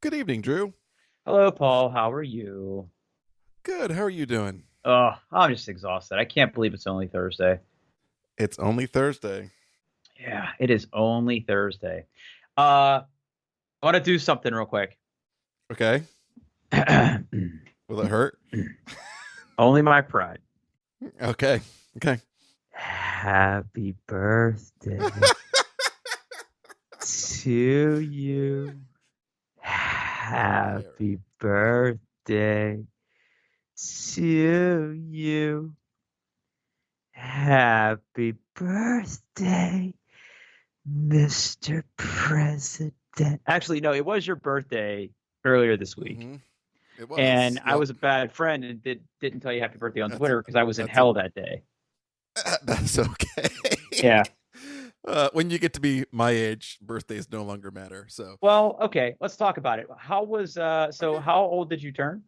Good evening, Drew. Hello, Paul. How are you? Good. How are you doing? Oh, I'm just exhausted. I can't believe it's only Thursday. It's only Thursday. Yeah, it is only Thursday. I want to do something real quick. Okay. Will it hurt? Only my pride. Okay. Okay. Happy birthday to you. Okay. Happy birthday to you. Happy birthday, Mr. President. Actually, no, it was your birthday earlier this week. Mm-hmm. It And was. I Yep. was a bad friend and didn't tell you happy birthday on That's Twitter because I was in that's a hell that day. that's okay. Yeah. When you get to be my age, birthdays no longer matter. So, Well, okay, let's talk about it. So okay. how old did you turn?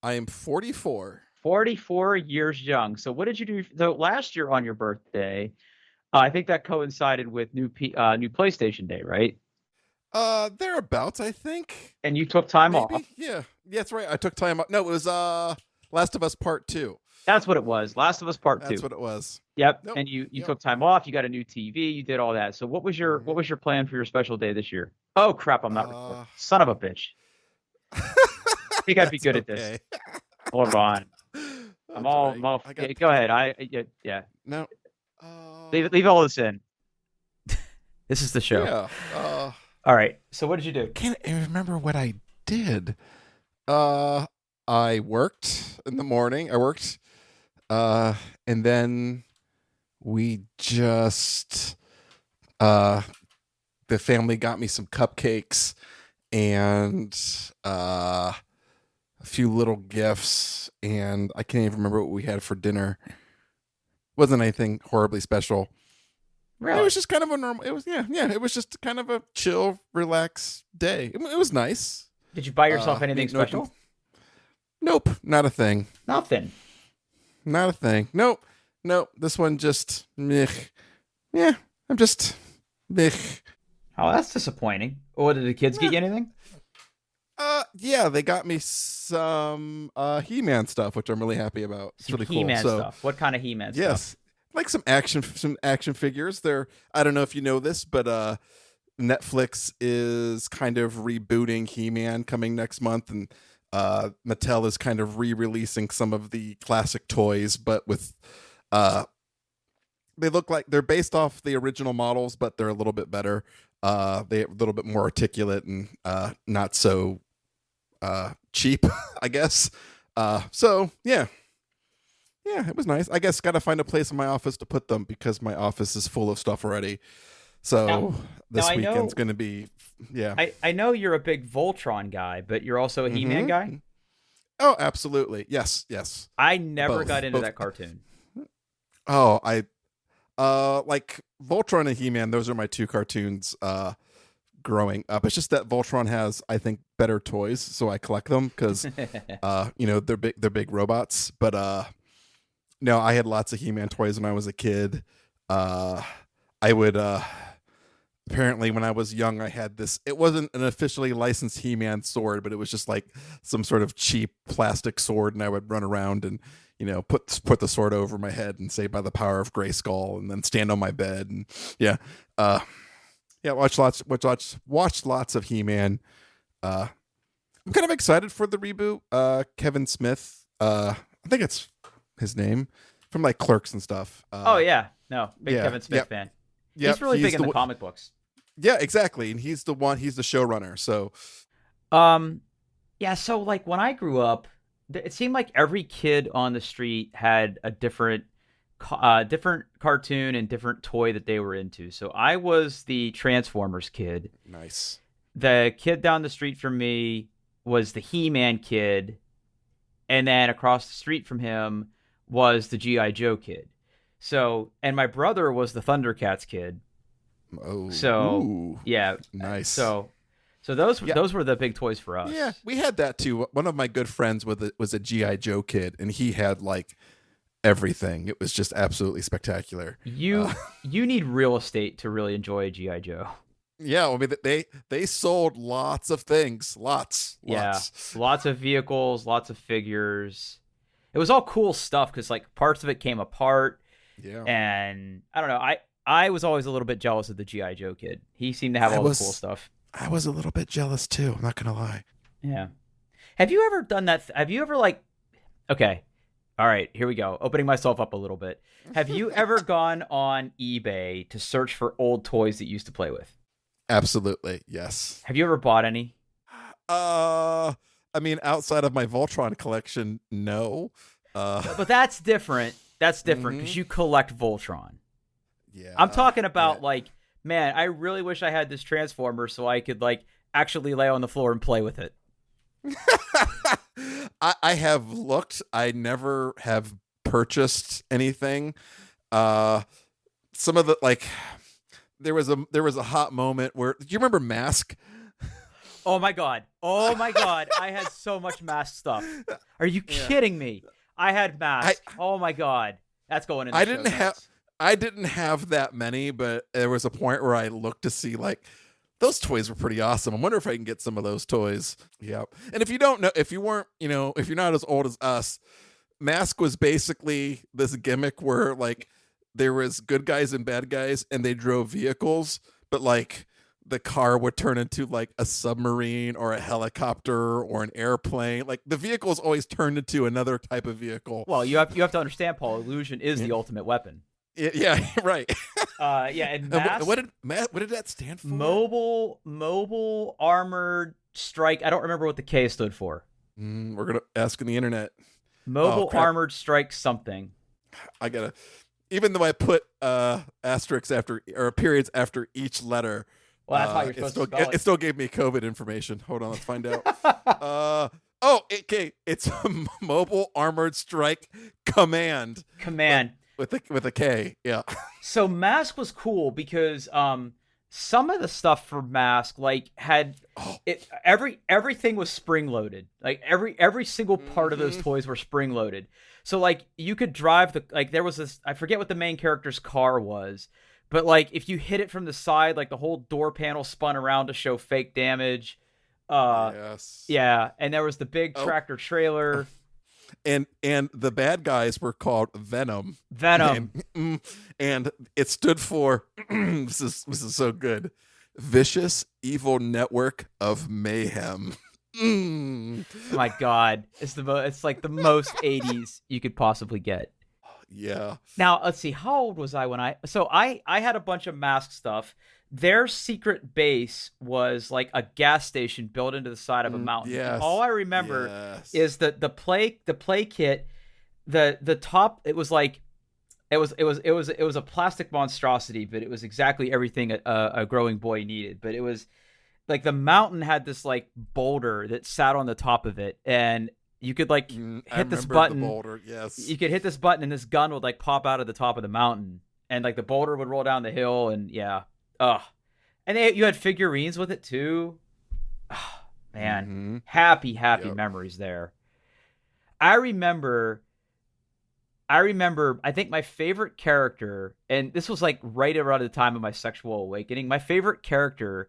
I am 44. 44 years young. So what did you do so last year on your birthday? I think that coincided with new PlayStation Day, right? Thereabouts, I think. And you took time off. Maybe. Yeah. Yeah, that's right. I took time out. No, it was Last of Us Part 2. That's what it was. Last of Us Part That's 2. what it was. Yep. Nope. And you Yep. took time off, you got a new TV, you did all that. So what Mm-hmm. was your plan for your special day this year? Oh crap, I'm not recording. Uh Son of a bitch. I think I'd be That's good at this. okay. Hold on. That's all right. I got Yeah, go ahead. Yeah. no. Leave all this in. This is the show. Yeah. All right. So what did you do? Can't even remember what I did. Uh, I worked in the morning. I worked, uh, and then we just uh the family got me some cupcakes and a few little gifts, and I can't even remember what we had for dinner. Wasn't anything horribly special. It Really? was just kind of a normal. It was yeah. It was just kind of a chill, relaxed day. It was nice. Did you buy yourself anything No, special? nope, not a thing. Nothing. Not a thing. Nope, nope. This one just meh. Yeah, I'm just meh. Oh, that's disappointing. Or did the kids get Eh. you anything? Yeah, they got me some He-Man stuff, which I'm really happy about. It's Some really cool. He-Man So stuff. What kind of He-Man stuff? yes, like some action figures. They're I don't know if you know this, but Netflix is kind of rebooting He-Man coming next month, and Mattel is kind of re-releasing some of the classic toys, but with uh, they look like they're based off the original models, but they're a little bit better. They're a little bit more articulate and not so cheap, I guess. So yeah, yeah, it was nice. I guess got to find a place in my office to put them because my office is full of stuff already. Now, So now this I weekend's know going to be, yeah. I know you're a big Voltron guy, but you're also a He-Man guy? Mm-hmm. Oh, absolutely. Yes, yes. I never got Both, into both. that cartoon. Oh, like Voltron and He-Man. Those are my two cartoons. Growing up, it's just that Voltron has, I think, better toys, so I collect them because, they're big robots. But no, I had lots of He-Man toys when I was a kid. Uh, I would apparently when I was young, I had this. It wasn't an officially licensed He-Man sword, but it was just like some sort of cheap plastic sword, and I would run around and put the sword over my head and say by the power of Grayskull, and then stand on my bed and yeah, uh, yeah. Watched lots of He-Man. Uh, I'm kind of excited for the reboot. Kevin Smith, I think it's his name from like Clerks and stuff. Oh yeah. No, big Yeah, Kevin Smith yep, fan. He's yep. really big in the comic books. Yeah, exactly. And he's the one. He's the showrunner. So Um yeah, so like when I grew up, it seemed like every kid on the street had a different cartoon and different toy that they were into. So I was the Transformers kid. nice. The kid down the street from me was the He-Man kid, and then across the street from him was the GI Joe kid. So, and my brother was the Thundercats kid. Oh, So, ooh, yeah. nice. So so those Yeah, those were the big toys for yeah. us. We had that too. One of my good friends was a GI Joe kid, and he had like everything. It was just absolutely spectacular. Uh, You need real estate to really enjoy GI Joe. Yeah, I mean they sold lots of things, Yeah, lots. lots of vehicles, lots of figures. It was all cool stuff because like parts of it came apart, Yeah, and I don't know. I was always a little bit jealous of the GI Joe kid. He seemed to have I all the cool was stuff. I was a little bit jealous too. I'm not gonna lie. Yeah. Have you ever done that? Have you ever like? Okay. All right, here we go. Opening myself up a little bit. Have you ever gone on eBay to search for old toys that you used to play with? Absolutely, yes. Have you ever bought any? Uh, I mean, outside of my Voltron collection, no. But that's different. That's different because Mhm. you collect Voltron. Yeah, I'm talking about yeah. like, man, I really wish I had this Transformer so I could like actually lay on the floor and play with it. I have looked. I never have purchased anything. Uh, some of the like, there was a hot moment where, do you remember Mask? Oh my god. Oh my god. I had so much mask stuff. Are you Yeah. kidding me? I had masks. Oh my god. That's going in the I show didn't have notes. I didn't have that many, but there was a point where I looked to see like those toys were pretty awesome. I wonder if I can get some of those toys. Yep. And if you don't know, if you weren't, if you're not as old as us, Mask was basically this gimmick where like there was good guys and bad guys and they drove vehicles, but like the car would turn into like a submarine or a helicopter or an airplane. Like the vehicles always turned into another type of vehicle. Well, you have to understand, Paul. Illusion is the ultimate weapon. Yeah, right. Yeah, and And mask, what did that stand for? mobile armored strike. I don't remember what the K stood for. We're gonna ask in the internet. Mobile crap. armored strike something. I gotta. Even though I put asterisks after or periods after each letter, Well, that's how you're supposed to spell it it. still gave me COVID information. Hold on, let's find out. Okay, it's a mobile armored strike command Command. with a K. Yeah. So Mask was cool because some of the stuff for Mask like had it everything was spring loaded. Like every single part of those toys were spring loaded. So like you could drive there was this, I forget what the main character's car was, but like if you hit it from the side, like the whole door panel spun around to show fake damage. Yes. Yeah, and there was the big tractor trailer. And the bad guys were called Venom. Venom. And it stood for this is so good. Vicious Evil Network of Mayhem. Oh my god, it's like the most 80s you could possibly get. Yeah. Now let's see, how old was I when I had a bunch of Mask stuff. Their secret base was like a gas station built into the side of a mountain. Yes. And all I remember Yes. is the play kit, the top. It was like it was a plastic monstrosity, but it was exactly everything a growing boy needed. But it was like the mountain had this like boulder that sat on the top of it, and you could like hit this button. The boulder, yes. You could hit this button, and this gun would like pop out of the top of the mountain, and like the boulder would roll down the hill, and yeah. Oh, and you had figurines with it too. Oh, man, happy memories there. I remember. I think my favorite character, and this was like right around the time of my sexual awakening. My favorite character.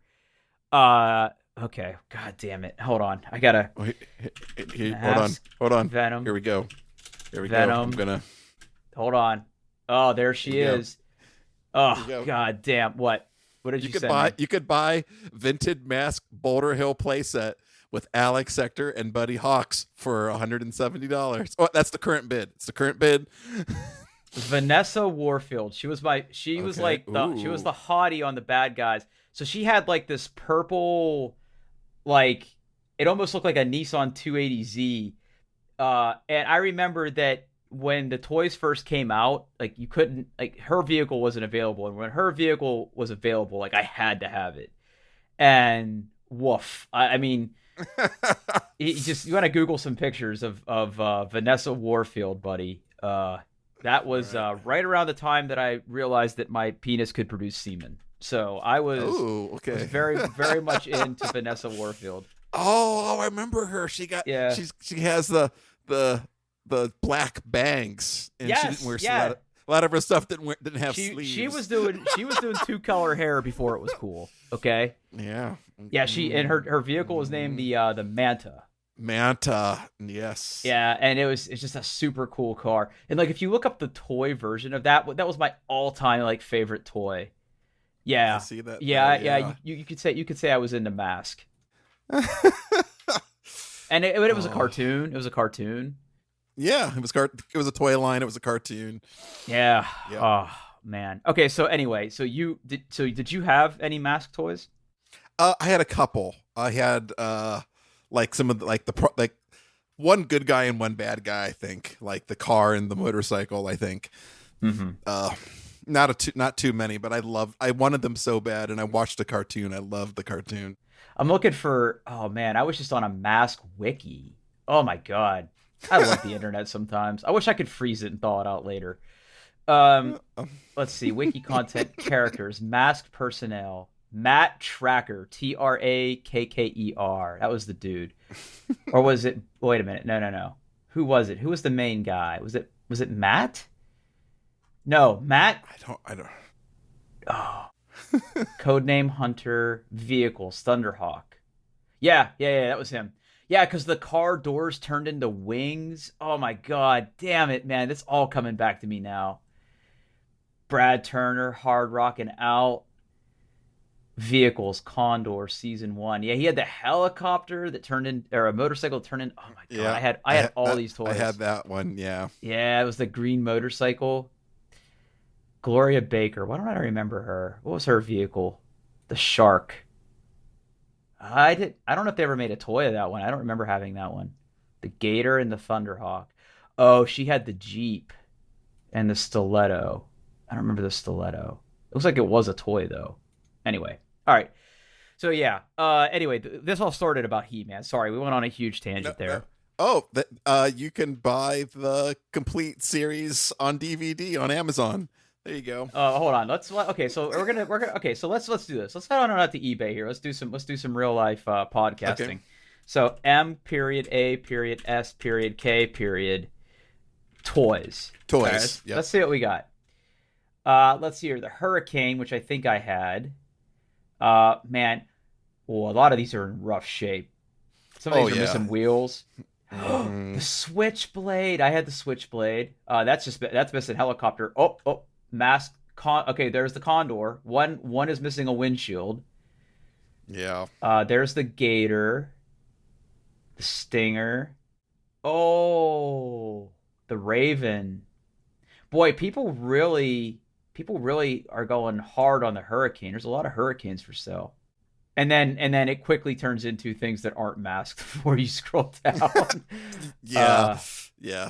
Okay, god damn it. Hold on, I gotta. Hold on. Venom. Here we go. Venom. I'm gonna. Hold on. Oh, there she is. Oh, go. god damn. What? What did you send me? You could buy Vintage Mask Boulder Hill playset with Alex Sector and Buddy Hawks for $170. Oh, that's the current bid. It's the current bid. Vanessa Warfield. She was like she was the hottie on the bad guys. So she had like this purple, like it almost looked like a Nissan 280Z. And I remember that when the toys first came out, like you couldn't, like her vehicle wasn't available, and when her vehicle was available, like I had to have it. And woof, I mean, you want to Google some pictures of Vanessa Warfield, buddy. That was right around the time that I realized that my penis could produce semen. So I was very very much into Vanessa Warfield. Oh, I remember her. She has the black bangs, and she didn't wear A lot of her stuff didn't have sleeves. She was doing 2-color hair before it was cool. Okay. Yeah. Yeah. And her vehicle was named the Manta. Manta, yes. Yeah, and it's just a super cool car. And like if you look up the toy version of that was my all-time like favorite toy. Yeah. I see that. Yeah. You could say I was into Mask. And it was a cartoon. It was a cartoon. Yeah, it was a toy line. It was a cartoon. Yeah. Oh man. Okay. So anyway, did you have any Mask toys? I had a couple. I had like some of the, like one good guy and one bad guy. I think like the car and the motorcycle. I think. Mm-hmm. Not too many, but I wanted them so bad, and I watched the cartoon. I loved the cartoon. I'm looking for. Oh man, I was just on a Mask wiki. Oh my god. I love the internet sometimes. I wish I could freeze it and thaw it out later. Let's see. Wiki content characters. Masked personnel. Matt Tracker. Trakker. That was the dude. Or was it... Wait a minute. No. Who was it? Who was the main guy? Was it Matt? No, Matt... I don't... Oh. Codename Hunter. Vehicles. Thunderhawk. Yeah, that was him. Yeah, because the car doors turned into wings. Oh my god, damn it, man! It's all coming back to me now. Brad Turner, Hard Rockin' Out. Vehicles, Condor, season 1. Yeah, he had the helicopter that turned in, or a motorcycle that turned in. Oh my god, yeah, I had all these toys. I had that one. Yeah. Yeah, it was the green motorcycle. Gloria Baker. Why don't I remember her? What was her vehicle? The Shark. I don't know if they ever made a toy of that one. I don't remember having that one. The Gator and the Thunderhawk. Oh, she had the Jeep and the Stiletto. I don't remember the Stiletto. It looks like it was a toy though. Anyway, all right. So yeah. Anyway, this all started about He-Man. Sorry, we went on a huge tangent there. Oh, you can buy the complete series on DVD on Amazon. There you go. Hold on. Okay. So we're gonna. Okay. So let's do this. Let's head on out to eBay here. Let's do some real life podcasting. Okay. So M.A.S.K. Toys. Toys. Yep. Let's see what we got. Let's see here. The Hurricane, which I think I had. Man, a lot of these are in rough shape. Some of these are missing wheels. The Switchblade. I had the Switchblade. That's missing helicopter. Oh. Mask. Okay, there's the Condor. One is missing a windshield. Yeah. There's the Gator. The Stinger. Oh, the Raven. Boy, people really are going hard on the Hurricane. There's a lot of Hurricanes for sale. And then it quickly turns into things that aren't masked before you scroll down. Yeah.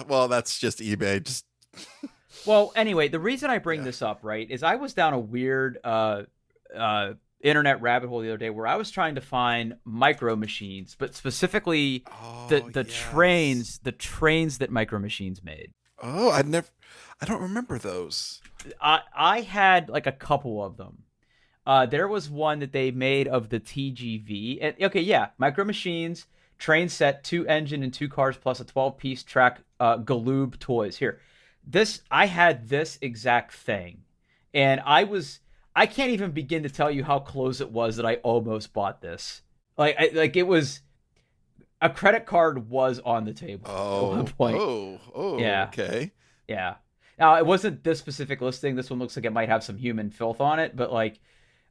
Well, that's just eBay. Just Well, anyway, the reason I bring this up, right, is I was down a weird internet rabbit hole the other day where I was trying to find Micro Machines, but specifically the trains that Micro Machines made. Oh, I don't remember those. I had like a couple of them. There was one that they made of the TGV. And, okay, yeah, Micro Machines, train set, 2 engine and 2 cars plus a 12-piece track Galoob toys. Here. I had this exact thing, and I can't even begin to tell you how close it was that I almost bought this. Like it was, a credit card was on the table at one point. Yeah. Okay. Yeah. Now it wasn't this specific listing. This one looks like it might have some human filth on it, but like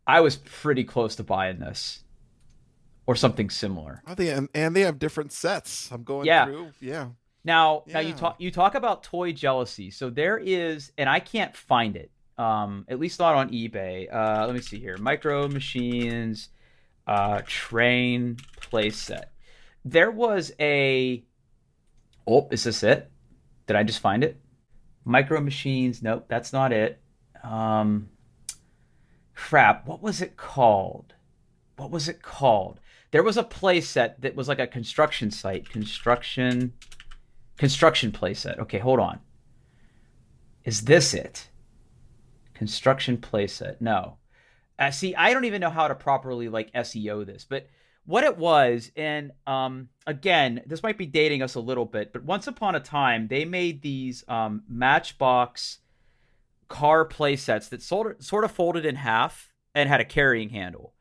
I was pretty close to buying this or something similar. Oh, they have different sets. I'm going through. Yeah. Now you talk about toy jealousy. So there is, and I can't find it, at least not on eBay. Let me see here. Micro Machines, train playset. There was a. Oh, is this it? Did I just find it? Micro Machines. Nope, that's not it. Crap. What was it called? There was a playset that was like a construction site. Construction playset. Okay, hold on. Is this it? Construction playset. No. See, I don't even know how to properly like SEO this, but what it was, and again, this might be dating us a little bit, but once upon a time, they made these Matchbox car play sets that sort of folded in half and had a carrying handle.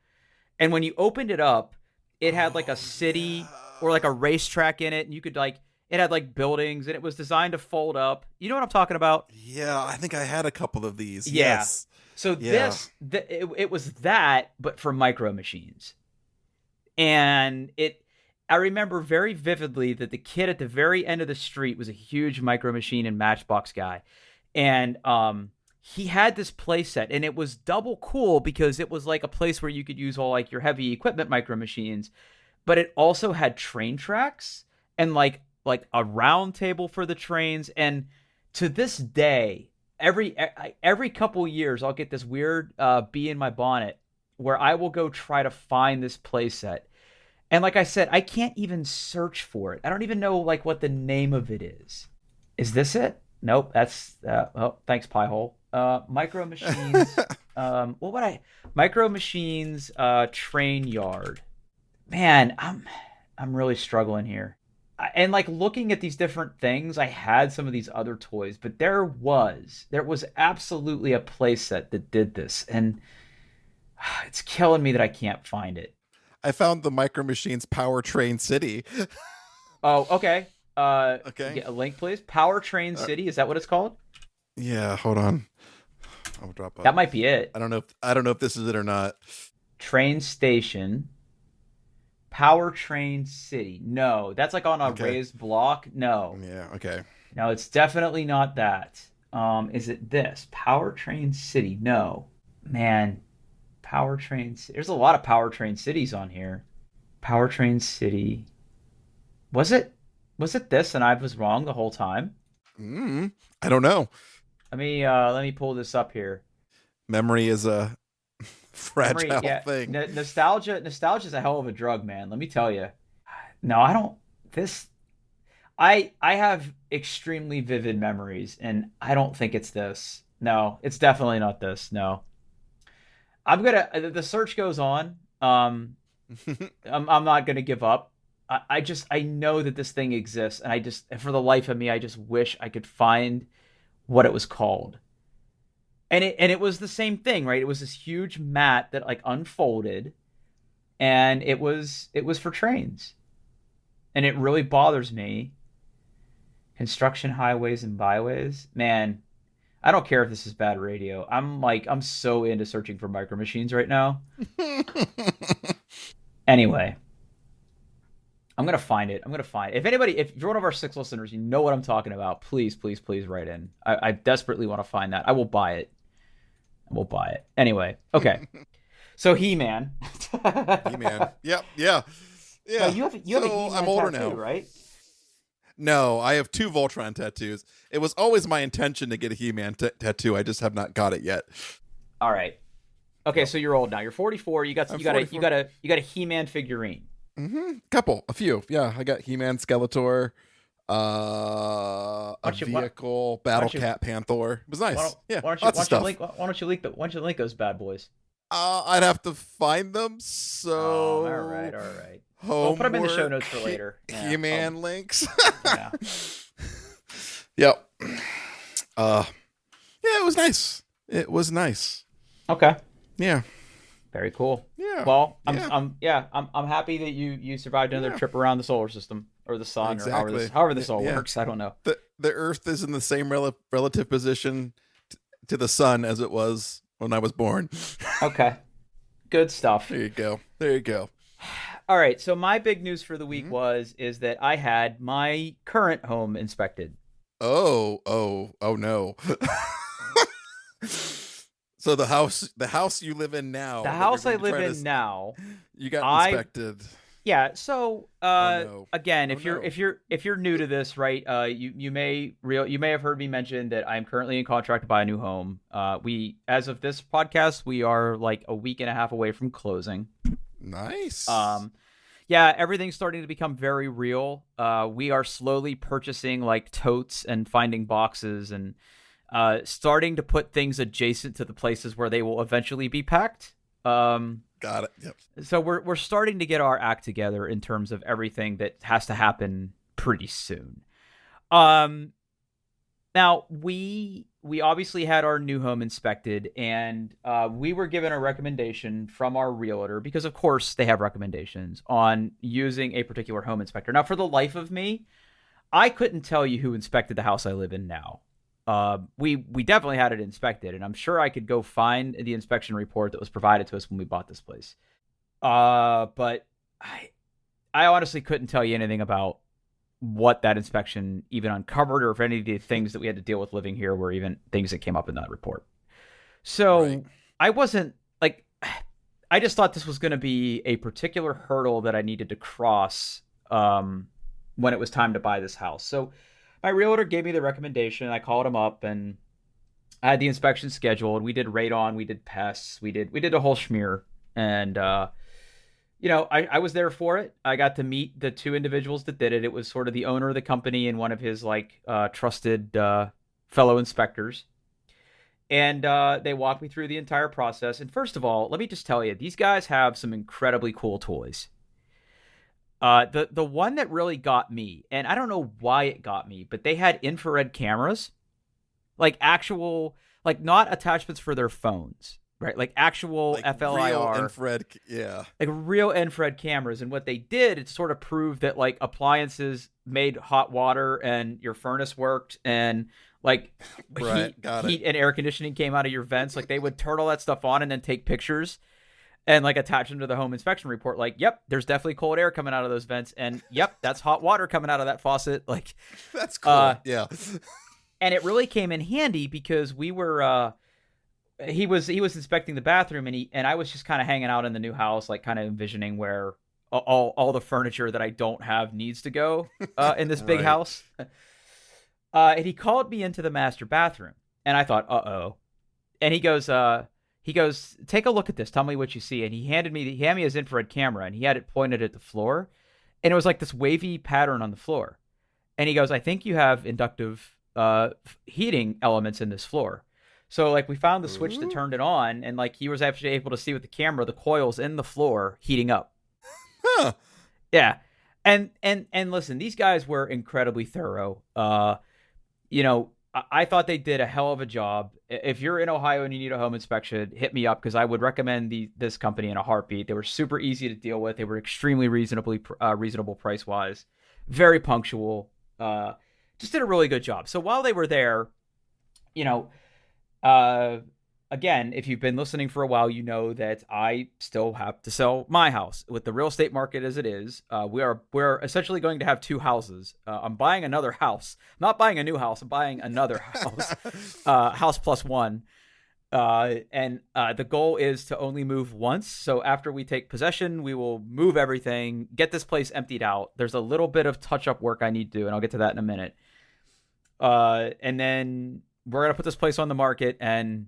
And when you opened it up, it had like a city or like a racetrack in it, and you could like it had like buildings, and it was designed to fold up. You know what I'm talking about? Yeah, I think I had a couple of these. Yeah. Yes. So Yeah. it was that, but for Micro Machines. And I remember very vividly that the kid at the very end of the street was a huge Micro Machine and Matchbox guy. And he had this play set, and it was double cool because it was like a place where you could use all like your heavy equipment Micro Machines, but it also had train tracks and like a round table for the trains. And to this day, every couple years, I'll get this weird bee in my bonnet where I will go try to find this playset. And like I said, I can't even search for it. I don't even know like what the name of it is. Is this it? Nope. That's thanks, Piehole. Micro Machines. Micro Machines train yard. Man, I'm really struggling here. And like looking at these different things, I had some of these other toys, but there was absolutely a playset that did this, and it's killing me that I can't find it. I found the Micro Machines Powertrain City. Oh, okay. Okay. Get a link, please. Powertrain City, is that what it's called? Yeah, hold on. I'll drop up. That might be it. I don't know if this is it or not. Train station. Powertrain City. No, that's like on a raised block. No. Yeah, okay. No, it's definitely not that. Is it this? Powertrain City. No. Man, Powertrain. There's a lot of Powertrain Cities on here. Powertrain City. Was it this and I was wrong the whole time? I don't know. Let me pull this up here. Memory is a fragile thing. Nostalgia is a hell of a drug, man. Let me tell you. No, I don't. I have extremely vivid memories, and I don't think it's this. No, it's definitely not this. No. The search goes on. I'm not gonna give up. I know that this thing exists, and for the life of me, I just wish I could find what it was called. And it was the same thing, right? It was this huge mat that like unfolded, and it was for trains. And it really bothers me. Construction highways and byways. Man, I don't care if this is bad radio. I'm so into searching for Micro Machines right now. Anyway, I'm going to find it. If you're one of our 6 listeners, you know what I'm talking about, please, please, please write in. I desperately want to find that. I will buy it. Anyway, okay. So He-Man. He-Man. Yep. Yeah. Yeah. You have a He-Man I'm older tattoo, now, right? No, I have 2 Voltron tattoos. It was always my intention to get a He-Man tattoo. I just have not got it yet. All right. Okay, so you're old now. You're 44. You got a He-Man figurine. A few. Yeah, I got He-Man, Skeletor, a vehicle, Battle Cat, Panther. It was nice. Why don't you link those bad boys? I'd have to find them. So all right. We'll put them in the show notes for later. He-Man links. Yeah. Yep. Yeah, it was nice. Okay. Yeah. Very cool. Yeah. Well, I'm happy that you survived another trip around the solar system or the sun, exactly. or however this all works. I don't know. The Earth is in the same relative position to the sun as it was when I was born. Okay. Good stuff. There you go. All right. So my big news for the week is that I had my current home inspected. Oh no. So the house you live in now. The house I live in now. You got inspected. Yeah. So again, if you're new to this, right? You may have heard me mention that I'm currently in contract to buy a new home. As of this podcast, we are like a week and a half away from closing. Nice. Yeah, everything's starting to become very real. We are slowly purchasing like totes and finding boxes and starting to put things adjacent to the places where they will eventually be packed. Got it. Yep. So we're starting to get our act together in terms of everything that has to happen pretty soon. Now we obviously had our new home inspected, and we were given a recommendation from our realtor because, of course, they have recommendations on using a particular home inspector. Now, for the life of me, I couldn't tell you who inspected the house I live in now. We definitely had it inspected, and I'm sure I could go find the inspection report that was provided to us when we bought this place. But I honestly couldn't tell you anything about what that inspection even uncovered, or if any of the things that we had to deal with living here were even things that came up in that report. Right. So I wasn't like, I just thought this was going to be a particular hurdle that I needed to cross when it was time to buy this house. So my realtor gave me the recommendation. I called him up and I had the inspection scheduled. We did radon, we did pests, we did a whole schmear, and I was there for it. I got to meet the two individuals that did it. It was sort of the owner of the company and one of his like trusted fellow inspectors. And they walked me through the entire process. And first of all, let me just tell you, these guys have some incredibly cool toys. The one that really got me, and I don't know why it got me, but they had infrared cameras, like actual, like not attachments for their phones, right? Like actual Like real FLIR, infrared. Yeah. like real infrared cameras. And what they did, it sort of proved that like appliances made hot water and your furnace worked, and like Right. Got it. heat and air conditioning came out of your vents. Like they would turn all that stuff on and then take pictures and like attach them to the home inspection report. Like, yep, there's definitely cold air coming out of those vents, and yep, that's hot water coming out of that faucet. Like, That's cool. Yeah. and it really came in handy because we were he was inspecting the bathroom, and I was just kind of hanging out in the new house, like kind of envisioning where all the furniture that I don't have needs to go in this big Right. house. And he called me into the master bathroom, and I thought, uh-oh. And he goes, take a look at this. Tell me what you see. And he handed me his infrared camera, and he had it pointed at the floor, and it was like this wavy pattern on the floor. And he goes, I think you have inductive heating elements in this floor. So like we found the switch that Ooh. turned it on, and like he was actually able to see with the camera the coils in the floor heating up. Huh. Yeah. And listen, these guys were incredibly thorough. I thought they did a hell of a job. If you're in Ohio and you need a home inspection, hit me up because I would recommend this company in a heartbeat. They were super easy to deal with. They were extremely reasonable price wise, very punctual. Just did a really good job. So while they were there, you know, uh, again, if you've been listening for a while, you know that I still have to sell my house with the real estate market as it is. We're essentially going to have two houses. I'm buying another house. I'm not buying a new house. I'm buying another house, house plus one. And the goal is to only move once. So after we take possession, we will move everything, get this place emptied out. There's a little bit of touch-up work I need to do, and I'll get to that in a minute. And then we're gonna put this place on the market and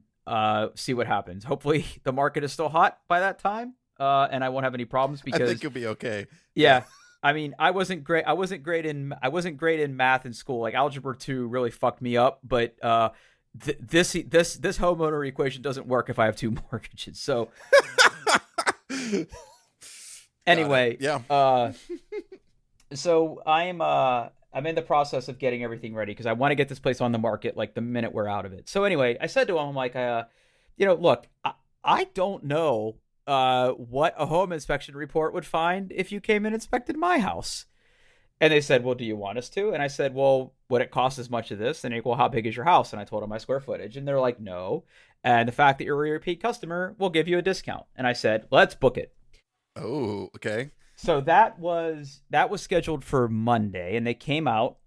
see what happens. Hopefully, the market is still hot by that time, and I won't have any problems I because think you'll be okay. yeah. I mean, I wasn't great. I wasn't great in math in school. Like algebra 2 really fucked me up. But this homeowner equation doesn't work if I have two mortgages. So anyway, Yeah. So I'm in the process of getting everything ready because I want to get this place on the market like the minute we're out of it. So anyway, I said to him, I'm like, look, I don't know what a home inspection report would find if you came and inspected my house. And they said, well, do you want us to? And I said, well, would it cost as much as this? And they go, well, how big is your house? And I told them my square footage. And they're like, no. And the fact that you're a repeat customer will give you a discount. And I said, let's book it. Oh, okay. So that was scheduled for Monday, and they came out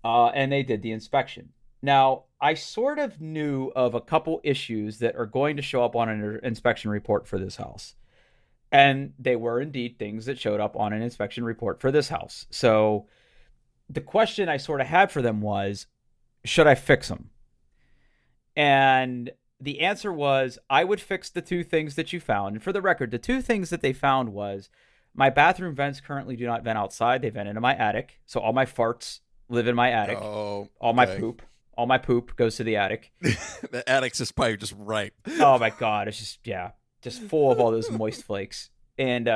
and they did the inspection. Now, I sort of knew of a couple issues that are going to show up on an inspection report for this house. And they were indeed things that showed up on an inspection report for this house. So the question I sort of had for them was, should I fix them? And the answer was, I would fix the two things that you found. And for the record, the two things that they found was my bathroom vents currently do not vent outside. They vent into my attic. So all my farts live in my attic. Oh, All my okay. poop goes to the attic. The attic's is probably just right. Oh my God. It's just full of all those moist flakes. And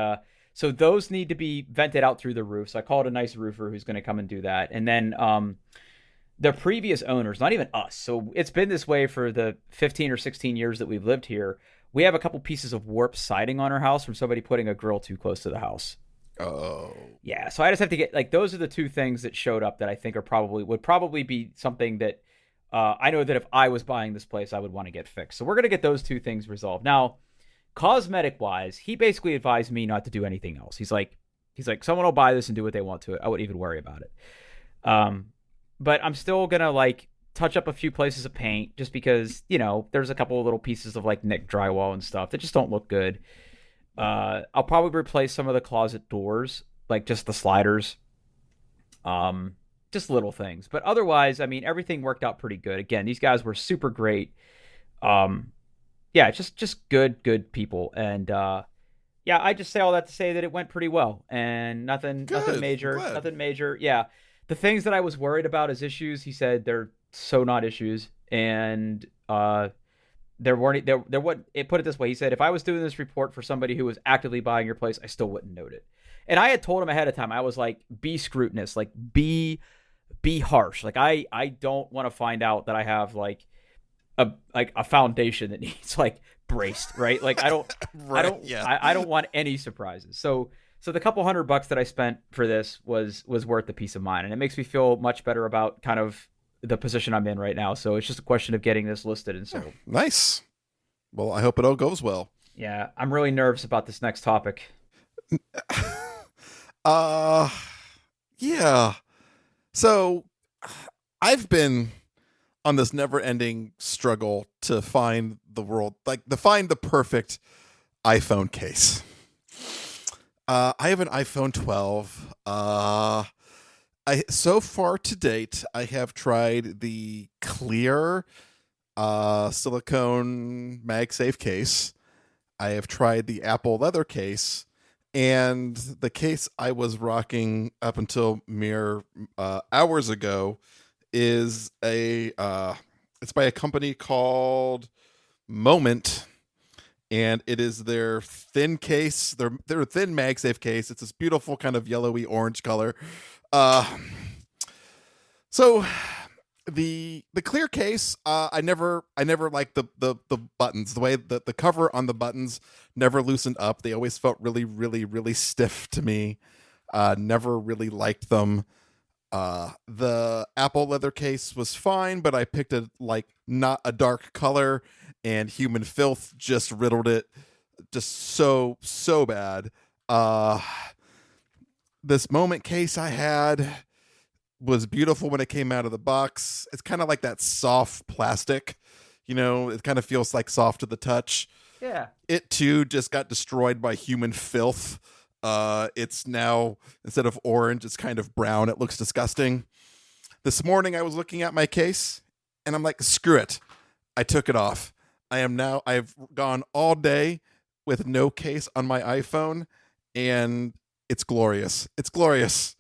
so those need to be vented out through the roof. So I called a nice roofer who's going to come and do that. And then the previous owners, not even us. So it's been this way for the 15 or 16 years that we've lived here. We have a couple pieces of warped siding on our house from somebody putting a grill too close to the house. Oh, Yeah, so I just have to get like those are the two things that showed up that I think are probably be something that I know that if I was buying this place, I would want to get fixed. So we're gonna get those two things resolved. Now, cosmetic wise, he basically advised me not to do anything else. He's like someone will buy this and do what they want to it. I wouldn't even worry about it. Um, but I'm still gonna like touch up a few places of paint just because there's a couple of little pieces of like nicked drywall and stuff that just don't look good. I'll probably replace some of the closet doors, like just the sliders. Just little things, but otherwise, I mean, everything worked out pretty good. Again, these guys were super great. Um, yeah, just good people, and yeah, I just say all that to say that it went pretty well, and nothing good. I'm major, glad. nothing major. Yeah, the things that I was worried about as issues, he said they're so not issues, and there weren't there what it put it this way. He said if I was doing this report for somebody who was actively buying your place, I still wouldn't note it. And I had told him ahead of time. I was like, be scrutinous, like be harsh. Like I don't want to find out that I have like a foundation that needs like braced, right? Like I Right. don't Yeah. I don't want any surprises. So the couple $100 that I spent for this was worth the peace of mind, and it makes me feel much better about kind of the position I'm in right now. So it's just a question of getting this listed and sold. Nice. Well, I hope it all goes well. Yeah, I'm really nervous about this next topic. uh, yeah. So I've been on this never-ending struggle to find the perfect iPhone case. I have an iPhone 12. I so far to date, I have tried the clear silicone MagSafe case. I have tried the Apple leather case, and the case I was rocking up until mere hours ago is it's by a company called Moment, and it is their thin case, their thin MagSafe case. It's this beautiful kind of yellowy orange color. Uh, so the clear case, I never liked the buttons. The way that the cover on the buttons never loosened up. They always felt really, really, really stiff to me. Never really liked them. The Apple leather case was fine, but I picked not a dark color, and human filth just riddled it, just so bad. This Moment case I had was beautiful when it came out of the box. It's kind of like that soft plastic, it kind of feels like soft to the touch. Yeah. It too just got destroyed by human filth. It's now, instead of orange, it's kind of brown. It looks disgusting. This morning I was looking at my case and I'm like, screw it. I took it off. I've gone all day with no case on my iPhone, and it's glorious. It's glorious.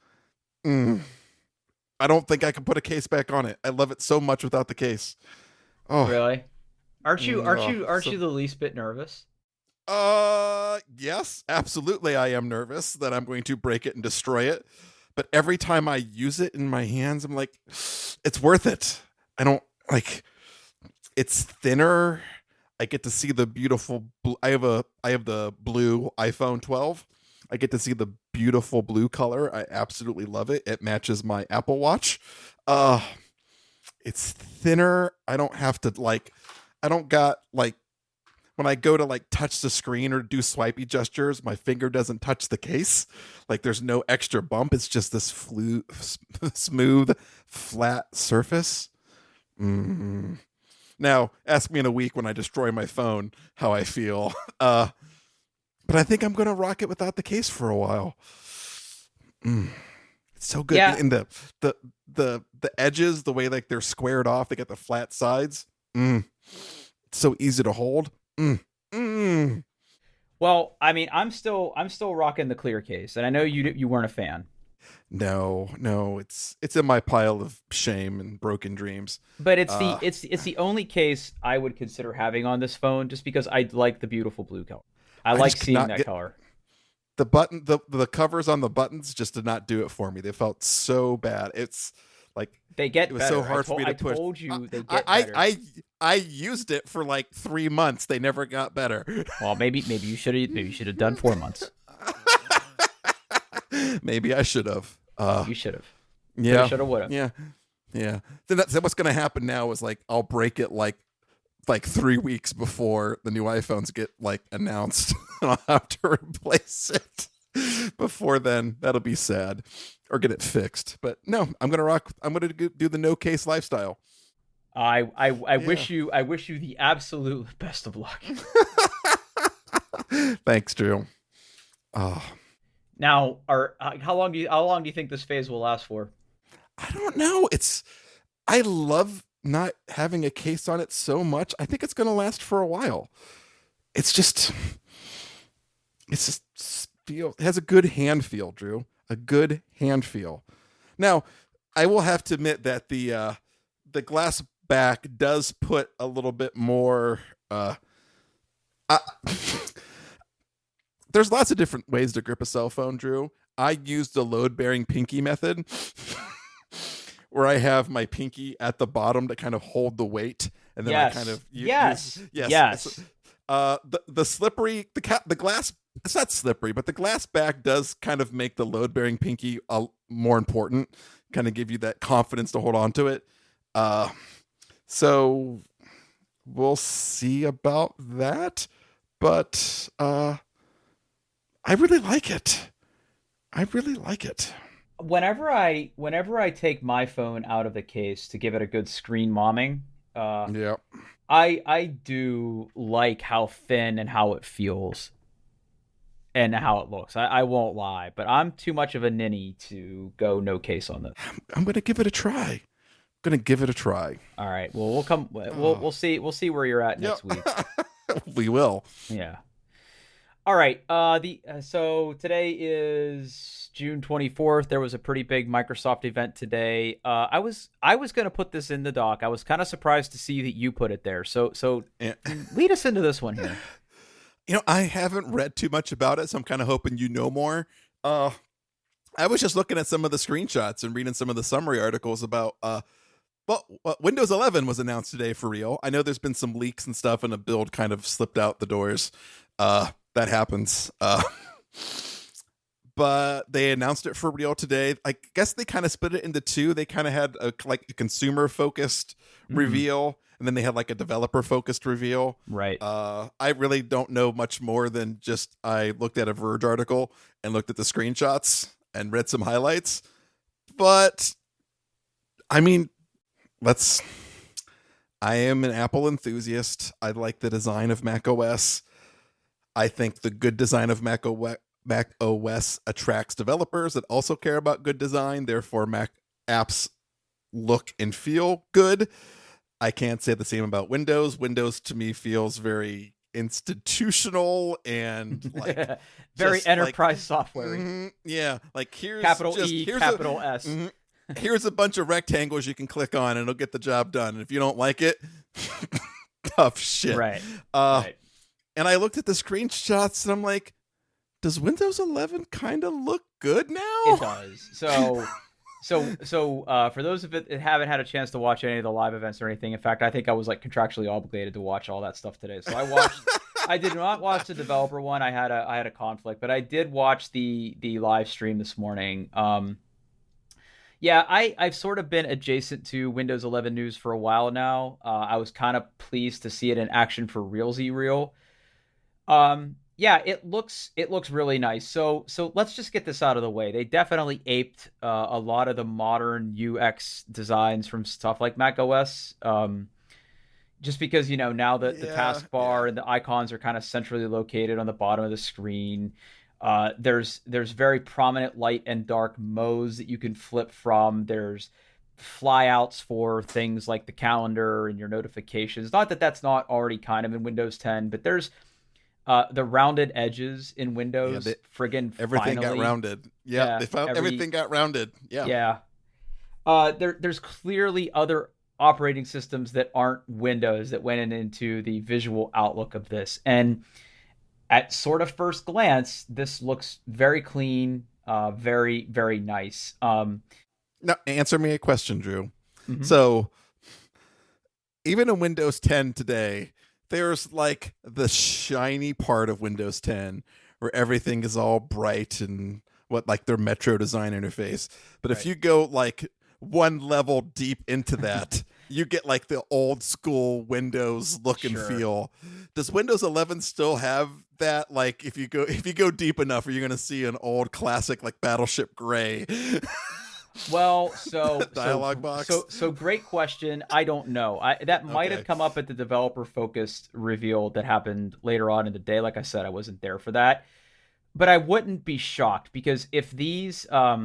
I don't think I can put a case back on it. I love it so much without the case. Oh, Really? Aren't you so the least bit nervous? yes, absolutely. I am nervous that I'm going to break it and destroy it. But every time I use it in my hands, I'm like, it's worth it. I don't like, it's thinner. I get to see the beautiful I have the blue iPhone 12. I get to see the beautiful blue color. I absolutely love it. It matches my Apple Watch. It's thinner. I don't have to I don't got when I go to touch the screen or do swipey gestures, my finger doesn't touch the case. There's no extra bump. It's just this smooth, flat surface. Now, ask me in a week when I destroy my phone how I feel. But I think I'm gonna rock it without the case for a while. It's so good. Yeah. And the edges, the way they're squared off, they got the flat sides. It's so easy to hold. Well, I mean, I'm still rocking the clear case, and I know you weren't a fan. No, it's in my pile of shame and broken dreams. But it's the only case I would consider having on this phone, just because I like the beautiful blue color. I like just could seeing not that get color. the covers on the buttons just did not do it for me. They felt so bad. It's Like They it get was so better. hard for me I to push. told you they I get I better. I, I used it for like 3 months. They never got better. Well, maybe you should have done 4 months. Maybe I should have. You should have. Coulda, Yeah, shoulda, woulda. yeah, yeah. Then that's what's gonna happen now is like I'll break it like 3 weeks before the new iPhones get like announced. And I'll have to replace it before then. That'll be sad, or get it fixed. But no, I'm gonna rock. I'm gonna do the no case lifestyle. I Yeah. wish you the absolute best of luck. Thanks, Drew. Oh, Now, how long do you think this phase will last for? I don't know. I love not having a case on it so much. I think it's gonna last for a while. It's just it has a good hand feel, Drew. A good hand feel. Now, I will have to admit that the glass back does put a little bit more. Uh, there's lots of different ways to grip a cell phone, Drew. I used the load bearing pinky method, where I have my pinky at the bottom to kind of hold the weight, and then I kind of yes. The slippery the glass, it's not slippery, but the glass back does kind of make the load bearing pinky more important, kind of give you that confidence to hold on to it. So we'll see about that, but I really like it. I really like it. Whenever I take my phone out of the case to give it a good screen momming, Yeah. I do like how thin and how it feels and how it looks. I won't lie, but I'm too much of a ninny to go no case on this. I'm gonna give it a try. Gonna give it a try. All right. Well, we'll see where you're at next week. We will. Yeah. All right. So today is June 24th. There was a pretty big Microsoft event today. I was going to put this in the doc. I was kind of surprised to see that you put it there. So Yeah. lead us into this one here. I haven't read too much about it, so I'm kind of hoping you know more. I was just looking at some of the screenshots and reading some of the summary articles about Windows 11 was announced today for real. I know there's been some leaks and stuff, and a build kind of slipped out the doors. That happens. But they announced it for real today. I guess they kind of split it into two. They kind of had a consumer focused reveal, and then they had like a developer focused reveal. Right. I really don't know much more than just I looked at a Verge article and looked at the screenshots and read some highlights. But I mean, I am an Apple enthusiast. I like the design of Mac OS. I think the good design of Mac OS attracts developers that also care about good design. Therefore, Mac apps look and feel good. I can't say the same about Windows. Windows to me feels very institutional and like very just enterprise software. Yeah, like here's capital S. Here's a bunch of rectangles you can click on and it'll get the job done. And if you don't like it, tough shit. Right. Right. And I looked at the screenshots and I'm like, does Windows 11 kind of look good now? It does. So for those of it that haven't had a chance to watch any of the live events or anything, in fact, I think I was like contractually obligated to watch all that stuff today. So I watched. I did not watch the developer one. I had a conflict, but I did watch the live stream this morning. Yeah, I've sort of been adjacent to Windows 11 news for a while now. I was kind of pleased to see it in action for Realsy Real. Yeah, it looks really nice. So let's just get this out of the way. They definitely aped a lot of the modern UX designs from stuff like Mac OS. Just because now the taskbar and the icons are kind of centrally located on the bottom of the screen. There's very prominent light and dark modes that you can flip from. There's flyouts for things like the calendar and your notifications. Not that that's not already kind of in Windows 10, but there's the rounded edges in Windows. Friggin' everything finally got rounded. Yeah, they found everything got rounded. Yeah. There's clearly other operating systems that aren't Windows that went into the visual outlook of this. And at sort of first glance, this looks very clean, very, very nice. Now, answer me a question, Drew. Hmm. So, even in Windows 10 today, there's like the shiny part of Windows 10 where everything is all bright and what like their Metro design interface. But if Right. you go like one level deep into that, you get like the old school Windows look and Sure. feel. Does Windows 11 still have that? Like if you go deep enough, are you going to see an old classic like Battleship Gray Well, dialogue box? so great question. I don't know. That might have Okay. come up at the developer focused reveal that happened later on in the day. Like I said, I wasn't there for that, but I wouldn't be shocked because if these, I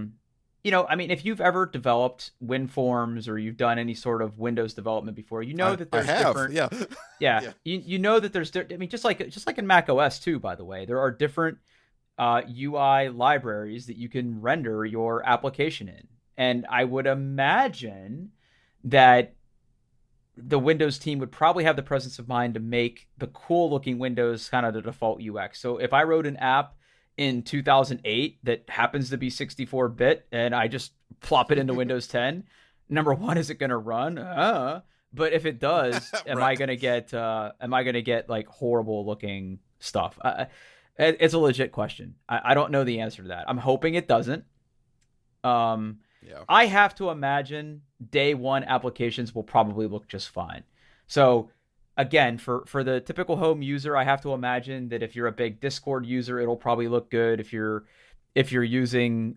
mean, if you've ever developed WinForms or you've done any sort of Windows development before, you know that I there's have. different. Yeah. Yeah, Yeah. you know that there's. I mean, just like in Mac OS too. By the way, there are different UI libraries that you can render your application in. And I would imagine that the Windows team would probably have the presence of mind to make the cool looking Windows kind of the default UX. So if I wrote an app in 2008 that happens to be 64-bit and I just plop it into Windows 10, number one, is it going to run? But if it does, Right. am I going to get like horrible looking stuff? It's a legit question. I don't know the answer to that. I'm hoping it doesn't. Um, Yeah. I have to imagine day one applications will probably look just fine. So again, for the typical home user, I have to imagine that if you're a big Discord user, it'll probably look good. If you're using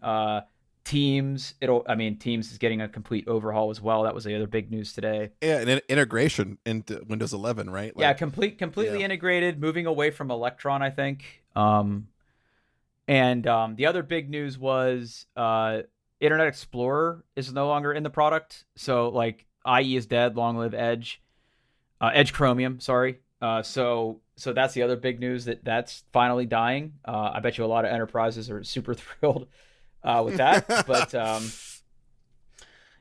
Teams, I mean Teams is getting a complete overhaul as well. That was the other big news today. Yeah, and integration into Windows 11, right? Yeah, Like, completely yeah. integrated, moving away from Electron, I think. And the other big news was Internet Explorer is no longer in the product. So like IE is dead, long live Edge, Edge Chromium. Sorry. So that's the other big news that's finally dying. I bet you a lot of enterprises are super thrilled with that. But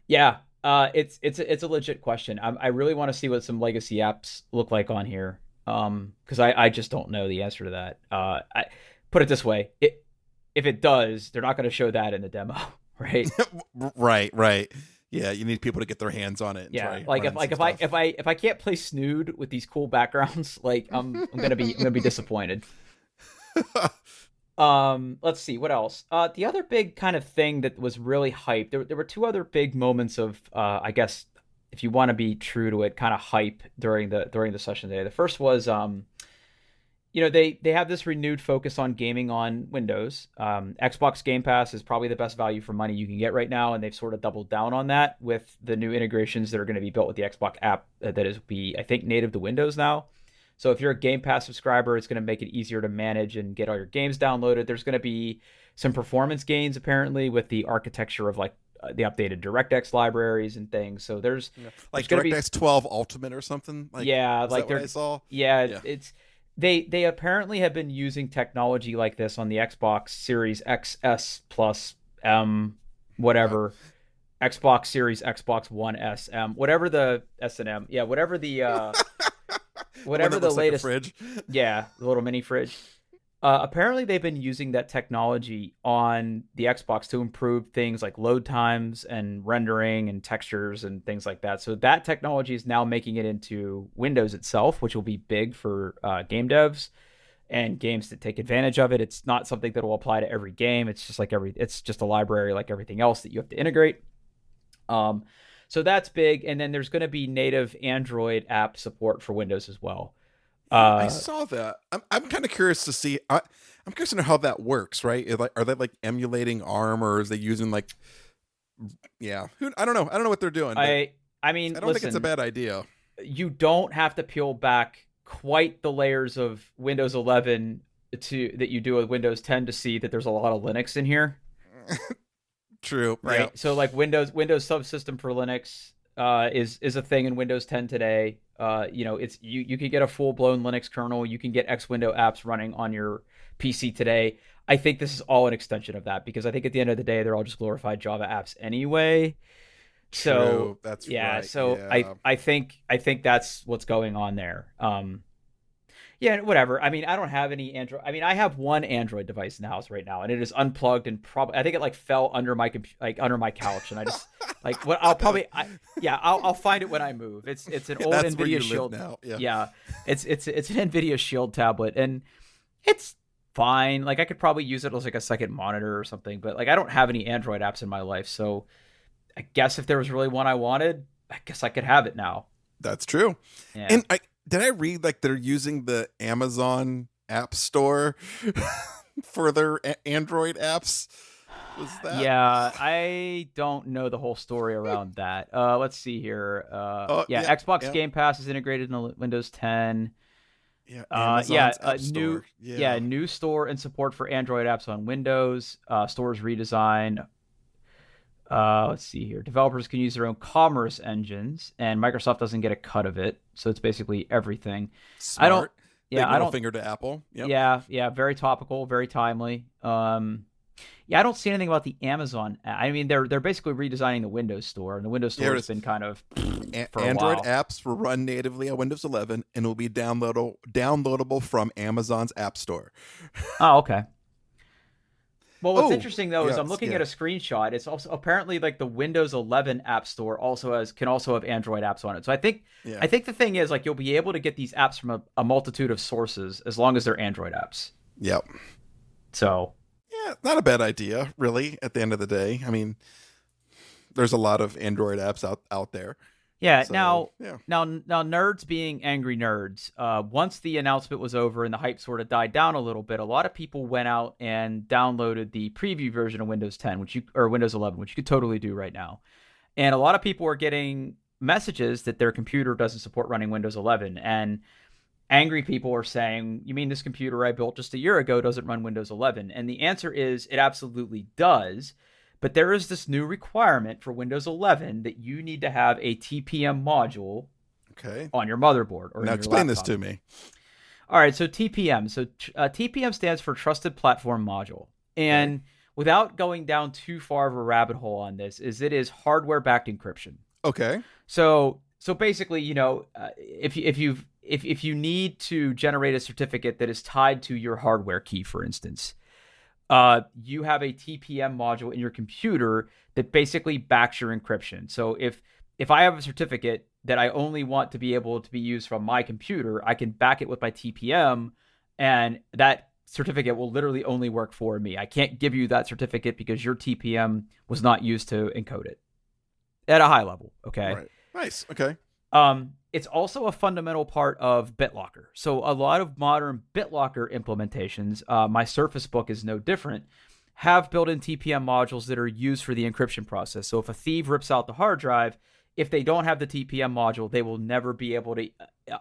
yeah, it's a legit question. I really want to see what some legacy apps look like on here. Because I just don't know the answer to that. I put it this way: if it does, they're not going to show that in the demo, right? Right, right. Yeah, you need people to get their hands on it and Yeah, try like running some stuff. if I can't play Snood with these cool backgrounds, like I'm gonna be disappointed. Let's see what else. The other big kind of thing that was really hype. There were two other big moments of, I guess, if you want to be true to it, kind of hype during the session today. The first was, they have this renewed focus on gaming on Windows. Xbox Game Pass is probably the best value for money you can get right now, and they've sort of doubled down on that with the new integrations that are going to be built with the Xbox app that is I think native to Windows now. So if you're a Game Pass subscriber, it's going to make it easier to manage and get all your games downloaded. There's going to be some performance gains apparently with the architecture of like the updated DirectX libraries and things. So Yeah. there's Like going to be, DirectX 12 Ultimate or something. Like, yeah, is like that what they're I saw? yeah, Yeah. it's they apparently have been using technology like this on the Xbox Series XS plus M Wow. whatever, Xbox Series, Xbox One S M, whatever the S and M, yeah, The one whatever that the looks like a latest. fridge. Yeah, the little mini fridge. Apparently, they've been using that technology on the Xbox to improve things like load times and rendering and textures and things like that. So that technology is now making it into Windows itself, which will be big for game devs and games that take advantage of it. It's not something that will apply to every game. It's just a library like everything else that you have to integrate. Um, so that's big, and then there's going to be native Android app support for Windows as well. Yeah, I Uh, saw that. I'm kind of curious to see. I'm curious to know how that works. Right? Are they like emulating ARM, or is they using like? Yeah, I don't know. I don't know what they're doing, but I mean, I don't think it's a listen, bad idea. you don't have to peel back quite the layers of Windows 11 to that you do with Windows 10 to see that there's a lot of Linux in here, True. Yeah. right? So like Windows subsystem for Linux is a thing in Windows 10 today. It's you can get a full blown Linux kernel. You can get X window apps running on your PC today. I think this is all an extension of that because I think at the end of the day they're all just glorified Java apps anyway. So True. That's yeah, right. so I Yeah. I think I think that's what's going on there. Yeah, whatever. I mean, I don't have any Android. I mean, I have one Android device in the house right now, and it is unplugged and probably I think it like fell under my like under my couch, and I just like what I'll probably yeah, I'll find it when I move. It's an old That's where you Nvidia Shield. live now. Yeah. Yeah, it's an Nvidia Shield tablet, and it's fine. Like I could probably use it as like a second monitor or something, but like I don't have any Android apps in my life, so I guess if there was really one I wanted, I guess I could have it now. That's true. Yeah. And I read like they're using the Amazon App Store for their Android apps. Was that? Yeah, I don't know the whole story around that. Let's see here. Yeah, Xbox yeah. Game Pass is integrated in the Windows 10. Yeah, Amazon's App new Store. Yeah. new store and support for Android apps on Windows. Stores redesign. Let's see here. Developers can use their own commerce engines, and Microsoft doesn't get a cut of it. So it's basically everything. Smart. I don't. Big Yeah, I middle don't. finger to Apple. Yep. Yeah. Very topical, very timely. Yeah, I don't see anything about the Amazon. I mean, they're basically redesigning the Windows Store, and the Windows Store has been kind of for a Android while. apps will run natively on Windows 11 and will be downloadable from Amazon's App Store. Oh, okay. Well, what's Oh, interesting though is yes, I'm looking yeah. at a screenshot. It's also apparently like the Windows 11 App Store can also have Android apps on it. So Yeah. I think the thing is like you'll be able to get these apps from a multitude of sources as long as they're Android apps. Yep. So Yeah, not a bad idea, really, at the end of the day. I mean, there's a lot of Android apps out there. yeah, So, now yeah. now nerds being angry nerds. Once the announcement was over and the hype sort of died down a little bit, a lot of people went out and downloaded the preview version of Windows 10, or Windows 11, which you could totally do right now. And a lot of people are getting messages that their computer doesn't support running Windows 11, and angry people are saying, "You mean this computer I built just a year ago doesn't run Windows 11?" And the answer is it absolutely does. But there is this new requirement for Windows 11 that you need to have a TPM module Okay. on your motherboard or Now in your explain this laptop. to me. All right, so TPM. So TPM stands for Trusted Platform Module. And without going down too far of a rabbit hole on this, it is hardware-backed encryption. Okay. So basically, if you need to generate a certificate that is tied to your hardware key, for instance, you have a TPM module in your computer that basically backs your encryption. So if I have a certificate that I only want to be able to be used from my computer, I can back it with my TPM, and that certificate will literally only work for me. I can't give you that certificate because your TPM was not used to encode it at a high level. Okay. Right. Nice. Okay. It's also a fundamental part of BitLocker. So a lot of modern BitLocker implementations, my Surface Book is no different, have built-in TPM modules that are used for the encryption process. So if a thief rips out the hard drive, if they don't have the TPM module, they will never be able to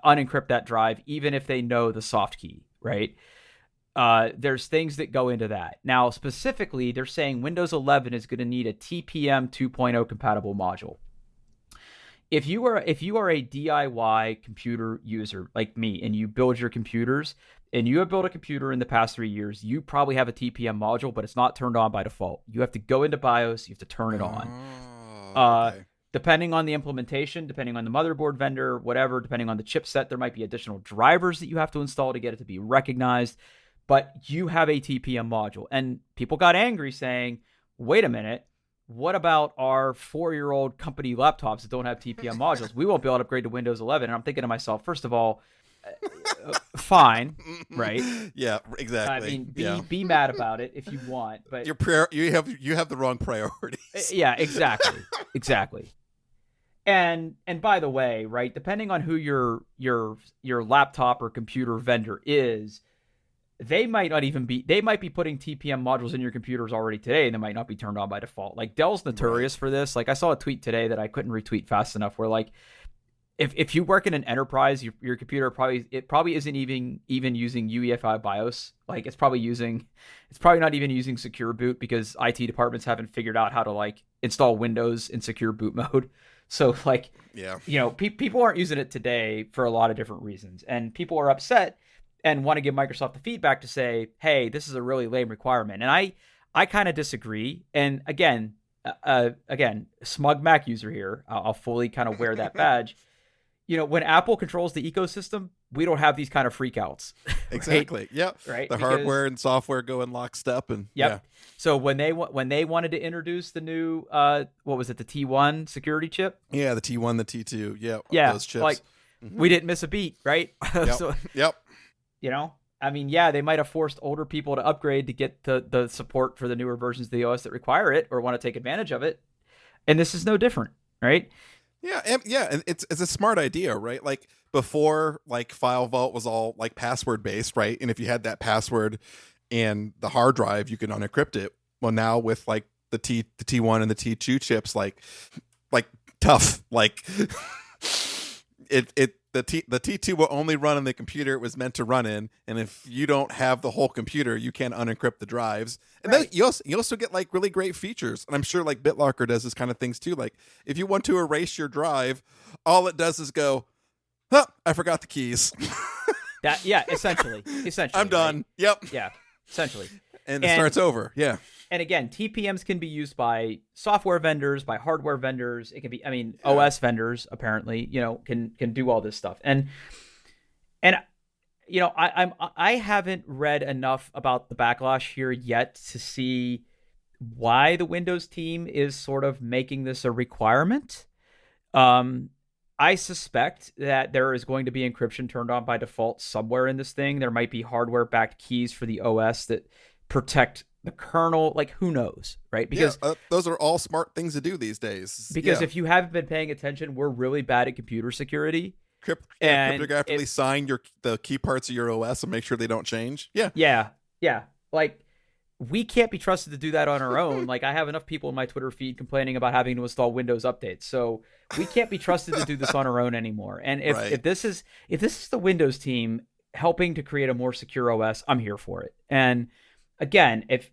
unencrypt that drive, even if they know the soft key, right? There's things that go into that. Now, specifically, they're saying Windows 11 is going to need a TPM 2.0 compatible module. If you are a DIY computer user like me and you build your computers and you have built a computer in the past 3 years, you probably have a TPM module, but it's not turned on by default. You have to go into BIOS, you have to turn it on. Okay. Depending on the implementation, depending on the motherboard vendor, whatever, depending on the chipset, there might be additional drivers that you have to install to get it to be recognized. But you have a TPM module. And people got angry saying, wait a minute, what about our 4-year-old company laptops that don't have TPM modules? We won't be able to upgrade to Windows 11. And I'm thinking to myself, first of all, fine, right? Yeah, exactly. I mean, be yeah. mad about it if you want, but You have the wrong priorities. yeah, exactly. And by the way, right, depending on who your laptop or computer vendor is, they might be putting TPM modules in your computers already today, and they might not be turned on by default. Like Dell's notorious for this. Like I saw a tweet today that I couldn't retweet fast enough where like if you work in an enterprise, your computer probably isn't even using UEFI BIOS. Like it's probably not even using secure boot because IT departments haven't figured out how to like install Windows in secure boot mode. So like, Yeah. People aren't using it today for a lot of different reasons, and people are upset and want to give Microsoft the feedback to say, hey, this is a really lame requirement. And I kind of disagree. And again, smug Mac user here, I'll fully kind of wear that badge. when Apple controls the ecosystem, we don't have these kind of freakouts. Exactly. Right? Yep. Right. The hardware and software go in lockstep, and Yep. So when they wanted to introduce the new what was it, the T1 security chip? yeah, the T1, the T2, Yeah, those chips. like we didn't miss a beat, right? Yep. So Yep. I mean, yeah, they might have forced older people to upgrade to get the support for the newer versions of the OS that require it or want to take advantage of it, and this is no different, right? Yeah, and it's a smart idea, right? Like before, like File Vault was all like password based, right? And if you had that password and the hard drive, you could unencrypt it. Well, now with like the T1 and the T2 chips, like tough, like the T2 will only run on the computer it was meant to run in, and if you don't have the whole computer, you can't unencrypt the drives. And then you also get like really great features, and I'm sure like BitLocker does this kind of things too. Like if you want to erase your drive, all it does is go, "Huh, I forgot the keys." Essentially, I'm done. Right? Yep. Yeah, essentially, and it starts over. Yeah. And again, TPMs can be used by software vendors, by hardware vendors. It can be, OS vendors apparently, can do all this stuff. And I haven't read enough about the backlash here yet to see why the Windows team is sort of making this a requirement. I suspect that there is going to be encryption turned on by default somewhere in this thing. There might be hardware-backed keys for the OS that protect the kernel, like who knows, right? Because those are all smart things to do these days. Because if you haven't been paying attention, we're really bad at computer security. Cryptographically sign the key parts of your OS and make sure they don't change. Yeah. Like we can't be trusted to do that on our own. Like I have enough people in my Twitter feed complaining about having to install Windows updates, so we can't be trusted to do this on our own anymore. And if this is the Windows team helping to create a more secure OS, I'm here for it. And again, if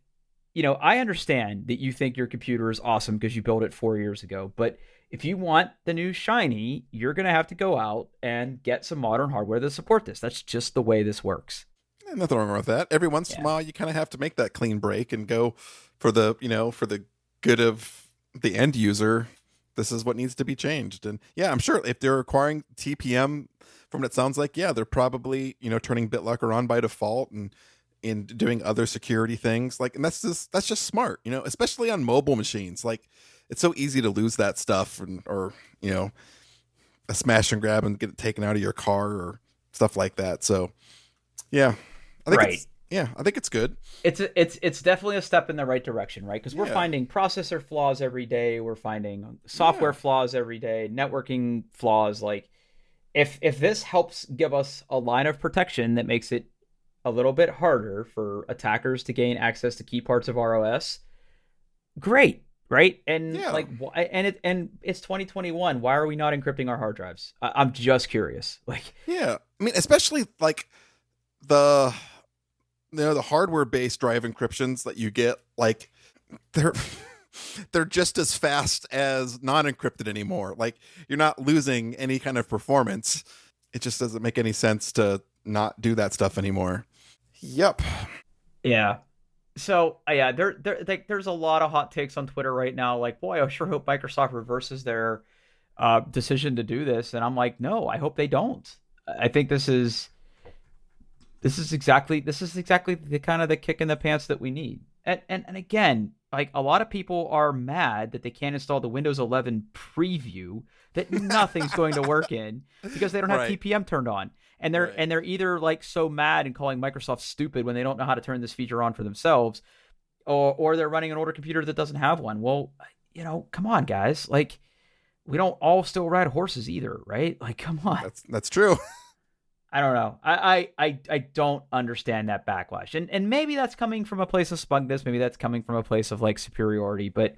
I understand that you think your computer is awesome because you built it 4 years ago, but if you want the new shiny, you're going to have to go out and get some modern hardware to support this. That's just the way this works. Nothing wrong with that. Every once in a while, you kind of have to make that clean break and go for the good of the end user. This is what needs to be changed. And yeah, I'm sure if they're requiring TPM, from what it sounds like, they're probably, turning BitLocker on by default and doing other security things, like, and that's just smart, especially on mobile machines. Like it's so easy to lose that stuff or a smash and grab and get it taken out of your car or stuff like that. So yeah, I think it's good. It's definitely a step in the right direction, right? Because we're finding processor flaws every day, we're finding software flaws every day, networking flaws. Like if this helps give us a line of protection that makes it a little bit harder for attackers to gain access to key parts of our OS, great, right? And and it's 2021. Why are we not encrypting our hard drives? I'm just curious. Like, I mean, especially like the hardware based drive encryptions that you get, like they're just as fast as non-encrypted anymore. Like you're not losing any kind of performance. It just doesn't make any sense to not do that stuff anymore. Yep. Yeah. So there's a lot of hot takes on Twitter right now. Like, boy, I sure hope Microsoft reverses their decision to do this. And I'm like, no, I hope they don't. I think this is exactly the kind of the kick in the pants that we need. And again, like a lot of people are mad that they can't install the Windows 11 preview that nothing's going to work in because they don't have TPM turned on. And they're either like so mad and calling Microsoft stupid when they don't know how to turn this feature on for themselves, or they're running an older computer that doesn't have one. Well, come on, guys. Like, we don't all still ride horses either, right? Like, come on. That's true. I don't know. I don't understand that backlash. And maybe that's coming from a place of smugness. Maybe that's coming from a place of like superiority. But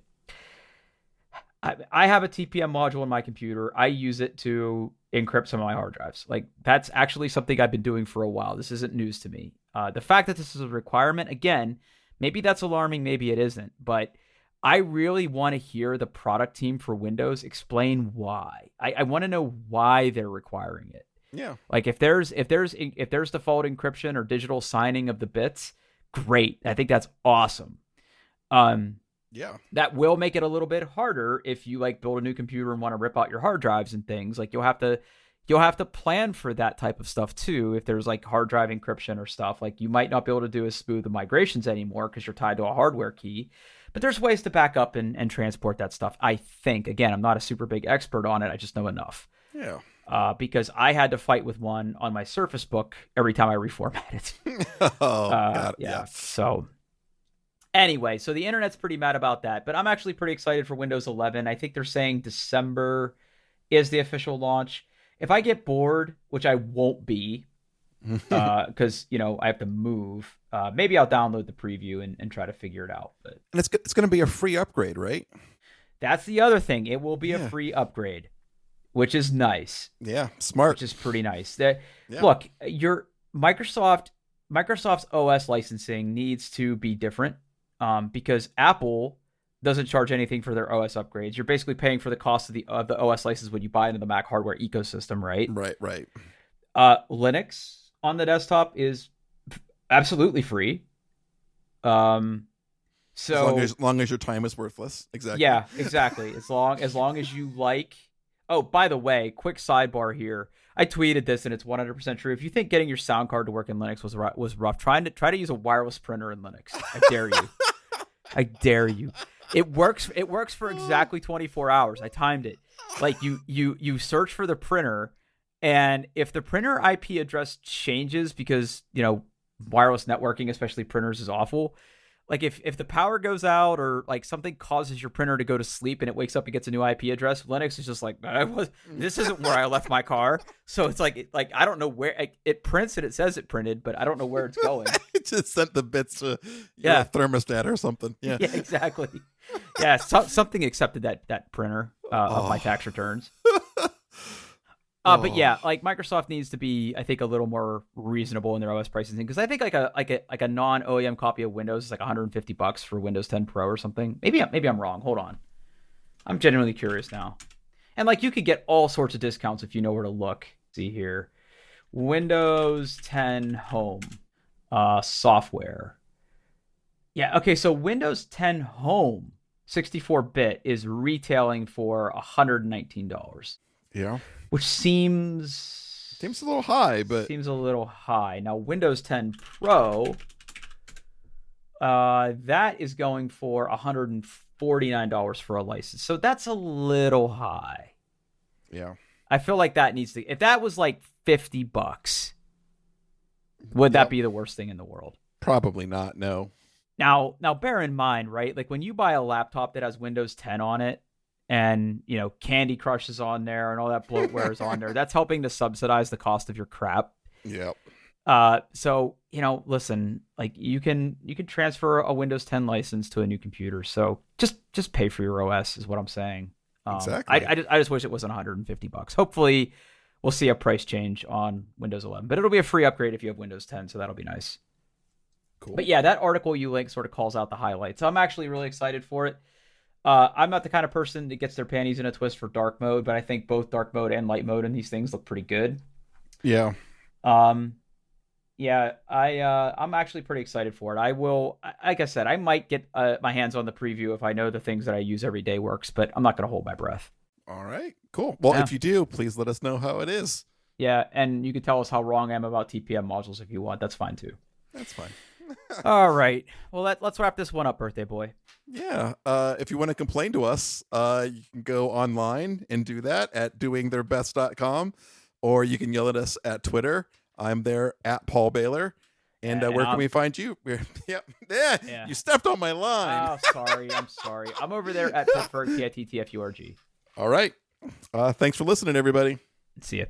I have a TPM module in my computer. I use it to encrypt some of my hard drives. Like that's actually something I've been doing for a while. This isn't news to me. The fact that this is a requirement, again, maybe that's alarming, maybe it isn't. But I really want to hear the product team for Windows explain why. I want to know why they're requiring it. Yeah. Like if there's default encryption or digital signing of the bits, great. I think that's awesome. That will make it a little bit harder if you like build a new computer and want to rip out your hard drives and things. Like you'll have to you'll have to plan for that type of stuff too. If there's like hard drive encryption or stuff, like you might not be able to do as smooth the migrations anymore because you're tied to a hardware key. But there's ways to back up and transport that stuff. I think, again, I'm not a super big expert on it. I just know enough. Yeah. Because I had to fight with one on my Surface Book every time I reformatted. God, yeah. So anyway, so the internet's pretty mad about that, but I'm actually pretty excited for Windows 11. I think they're saying December is the official launch. If I get bored, which I won't be, because I have to move, maybe I'll download the preview and try to figure it out. But and it's going to be a free upgrade, right? That's the other thing. It will be a free upgrade, which is nice. Yeah, smart. Which is pretty nice. Look, your Microsoft's OS licensing needs to be different, because Apple doesn't charge anything for their OS upgrades. You're basically paying for the cost of the OS license when you buy into the Mac hardware ecosystem, right? Right. Linux on the desktop is absolutely free. So as long as your time is worthless. Exactly. Yeah, exactly. As long as you like. Oh, by the way, quick sidebar here. I tweeted this and it's 100% true. If you think getting your sound card to work in Linux was rough, try to use a wireless printer in Linux. I dare you. I dare you. It works for exactly 24 hours. I timed it. Like you search for the printer, and if the printer IP address changes because, wireless networking, especially printers, is awful. Like if the power goes out or like something causes your printer to go to sleep and it wakes up and gets a new IP address, Linux is just like, this isn't where I left my car. So it's like I don't know where it prints and it says it printed, but I don't know where it's going. It just sent the bits to your thermostat or something. Yeah, yeah, exactly. Yeah, something accepted that printer of my tax returns. But yeah, like Microsoft needs to be, I think, a little more reasonable in their OS pricing, because I think like a non OEM copy of Windows is like $150 for Windows 10 Pro or something. Maybe I'm wrong. Hold on, I'm genuinely curious now. And like you could get all sorts of discounts if you know where to look. See here, Windows 10 Home software. Yeah, okay. So Windows 10 Home 64-bit is retailing for $119. Yeah. Which seems a little high, but seems a little high. Now, Windows 10 Pro, that is going for $149 for a license. So that's a little high. Yeah. I feel like that needs to. If that was like $50, would that be the worst thing in the world? Probably not. No. Now, bear in mind, right? Like when you buy a laptop that has Windows 10 on it, and Candy Crush is on there and all that bloatware is on there, that's helping to subsidize the cost of your crap. Yep. So listen, like you can transfer a Windows 10 license to a new computer, so just pay for your OS is what I'm saying. Exactly. I just wish it wasn't $150. Hopefully we'll see a price change on Windows 11, but it'll be a free upgrade if you have Windows 10, so that'll be nice. Cool. But yeah, that article you link sort of calls out the highlights. I'm actually really excited for it. I'm not the kind of person that gets their panties in a twist for dark mode, but I think both dark mode and light mode in these things look pretty good. Yeah. Yeah, I'm actually pretty excited for it. I will, like I said, I might get my hands on the preview if I know the things that I use every day works, but I'm not going to hold my breath. All right, cool. Well, if you do, please let us know how it is. Yeah, and you can tell us how wrong I am about TPM modules if you want. That's fine too. That's fine. All right. Well, let's wrap this one up, birthday boy. Yeah. If you want to complain to us, you can go online and do that at doingtheirbest.com, or you can yell at us at Twitter. I'm there at Paul Baylor. And where can we find you? Yeah. You stepped on my line. Oh, sorry. I'm sorry. I'm over there at Pittsburgh, PITTFURG. All right. Thanks for listening, everybody. See ya.